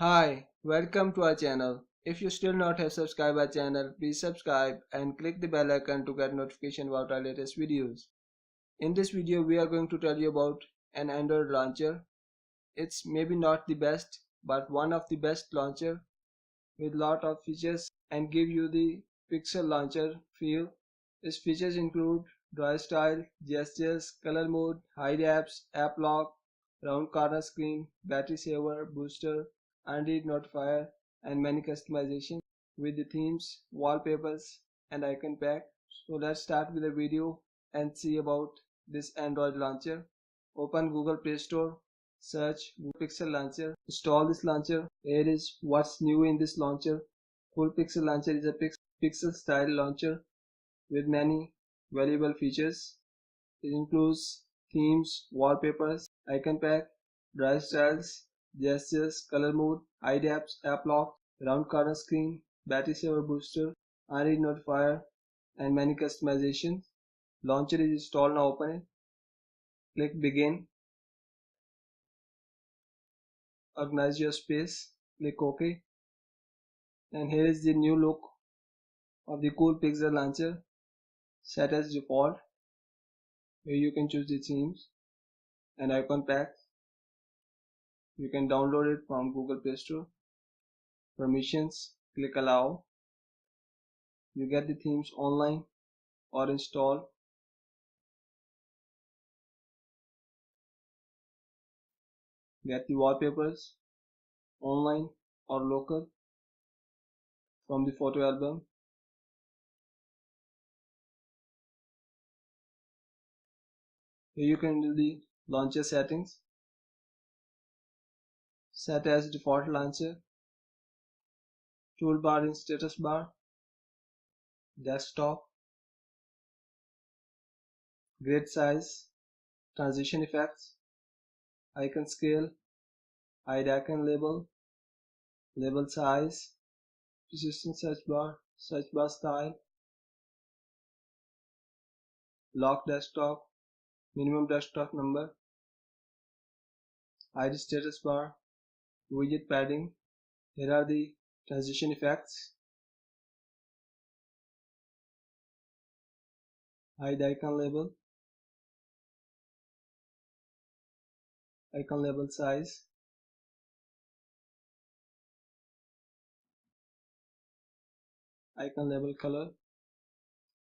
Hi, welcome to our channel. If you still not have subscribed our channel, please subscribe and click the bell icon to get notification about our latest videos. In this video, we are going to tell you about an Android launcher. It's maybe not the best, but one of the best launcher with lot of features and give you the pixel launcher feel. Its features include dry style, gestures, color mode, hide apps, app lock, round corner screen, battery saver, booster, unread notifier, and many customizations with the themes, wallpapers, and icon pack. So let's start with the video and see about this Android launcher. Open Google Play Store, search Google Pixel Launcher, install this launcher. Here is what's new in this launcher. Full Pixel Launcher is a pixel style launcher with many valuable features. It includes themes, wallpapers, icon pack, dry styles, gestures, color mode, hide apps, app lock, round corner screen, battery saver booster, unread notifier, and many customizations. Launcher is installed. Now open it. Click begin. Organize your space. Click OK. And here is the new look of the cool pixel launcher. Set as default. Here you can choose the themes and icon pack. You can download it from Google Play Store. Permissions, click allow. You get the themes online or install. Get the wallpapers online or local from the photo album. Here you can do the launcher settings. Set as default launcher. Toolbar in status bar. Desktop. Grid size. Transition effects. Icon scale. Hide icon label. Label size. Persistent search bar style. Lock desktop. Minimum desktop number. Hide status bar. Widget padding. Here are the transition effects. Hide icon label. Icon label size. Icon label color.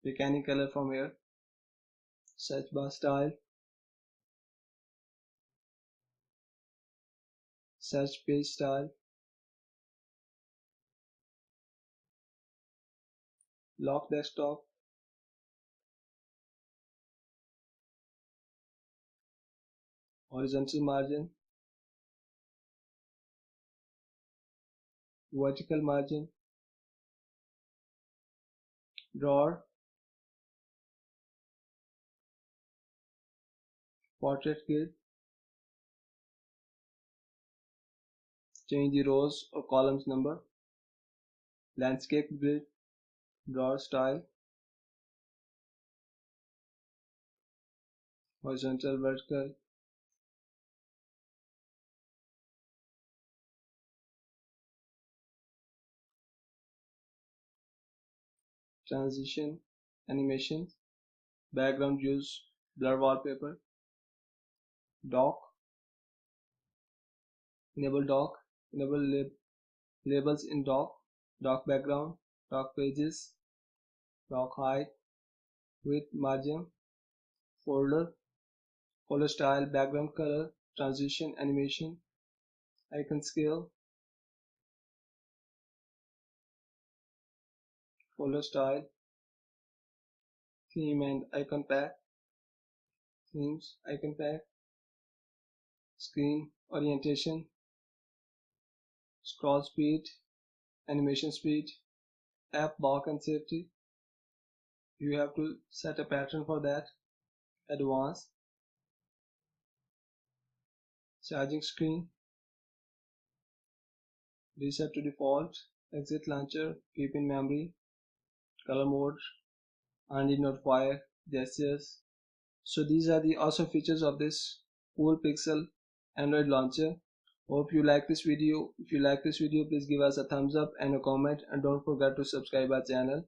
Pick any color from here. Search bar style. Search page style. Lock desktop. Horizontal margin. Vertical margin. Drawer. Portrait grid. Change the rows or columns number. Landscape grid. Drawer style. Horizontal, vertical. Transition. Animation. Background use. Blur wallpaper. Dock. Enable dock. Enable labels in dock. Dock background. Dock pages. Dock height. Width margin. Folder. Folder style. Background color. Transition animation. Icon scale. Folder style. Theme and icon pack. Themes, icon pack. Screen orientation. Scroll speed. Animation speed. App lock and safety. You have to set a pattern for that. Advanced. Charging screen. Reset to default. Exit launcher. Keep in memory. Color mode. Unread notifier. Gestures. So these are the awesome features of this cool pixel Android launcher. Hope you like this video. If you like this video, please give us a thumbs up and a comment, and don't forget to subscribe our channel.